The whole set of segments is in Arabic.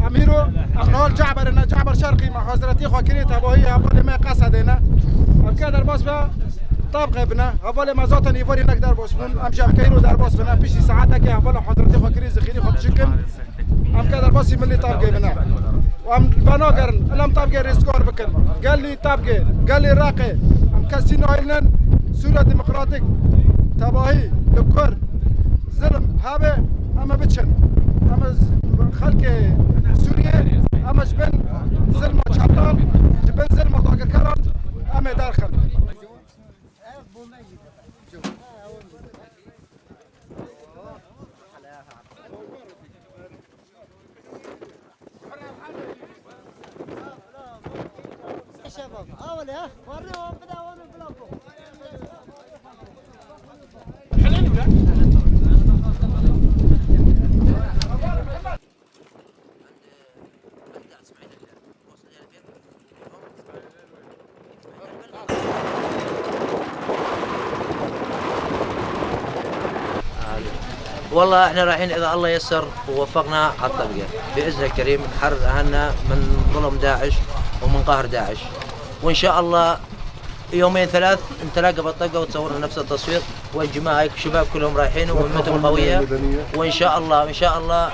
أميرو أمنول جعبرنا جعبر شرقي مع حضرتي خاكريتها وهي أبولي ما قصدنا أبكي درباس بها طابق ابنا أبولي ما زوتني يفوري نك درباس بن أمشي أبكيرو درباس بنا بيشي ساعتك يا أبولي حضرتي خاكري زخيري خد شكل أبكي درباس يملي طابق ابنا وأم بناقرن لم طابق ريسكور بكن قال لي طابق قال لي راقي أم كاسينو هيلن سوريا ديمقراطيك تباهي دكور ظلم هابه أما بتشن أما خلق سوريا أما جبن ظلم شطان جبن ظلم طاق الكرم أما دارخل شباب أول ها وريهم بدا وريهم بلاكو والله احنا رايحين اذا الله يسر ووفقنا على الطبقه باذن الكريم نحرر اهلنا من ظلم داعش ومن قهر داعش، وان شاء الله يومين ثلاث نتلاقى بالطقه وتصورنا نفس التصوير والجماعه هيك الشباب كلهم رايحين وهمتهم قويه، وان شاء الله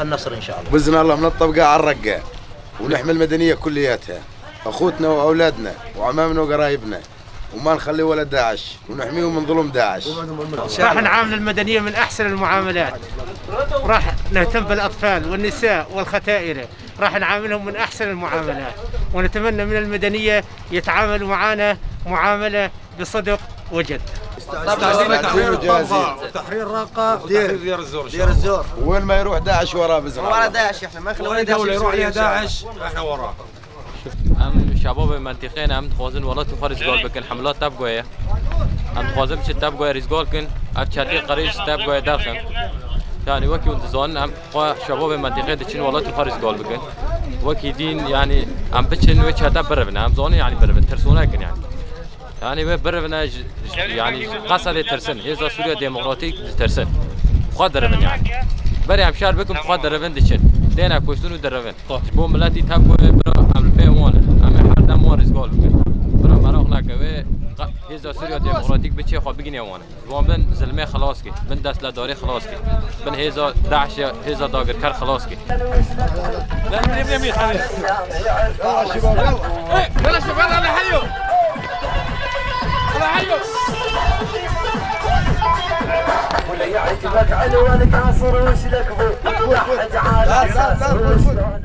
النصر ان شاء الله باذن الله من الطبقه على الرقه ونحمي المدنيه كلياتها اخوتنا واولادنا وعمامنا وقرايبنا وما نخلي ولا داعش ونحميهم من ظلم داعش. راح نعامل المدنيه من احسن المعاملات، راح نهتم بالاطفال والنساء والختائر، راح نعاملهم من احسن المعاملات، ونتمنى من المدنيه يتعاملوا معنا معامله بصدق وجد. تحرير رقة دير الزور وين ما يروح داعش وراه باذن الله. ورا داعش احنا ما نخلي داعش يروح عليها داعش احنا وراه. ام شباب منطقه ام تخوزن ولا تخرج قال بكن حملات تبقى ام تخوزن بش تبقى ريزقول كن اتشاتي قريش تبقى داخل يعني وكي ونتزون ام شباب منطقه دشين ولا تخرج قال بكن وكي دين يعني ام بتشن وجه هذا بربنا ام زون يعني بربن ترسونا كن يعني بربنا يعني قصد ترسن اذا سوريا ديمقراطيك ترسن قدربن يعني بري ام شار بكم قدربن دشين دينا كويسون دربن بو ملاتي تبقى برا ام بيمون ام حد مو رزقول برا ما روحنا كوي هذا سوريا ديمقراطيك بتشي خو بيجي يومنا ومن زلمه خلاص كي من داس لا داري خلاص كي من هذا داعش هذا داغر كر خلاص كي لا يمين حبيبي يلا شباب يلا حيو يلا حيو ولا يعجبك علوانك عصر وش لك بو واحد عاد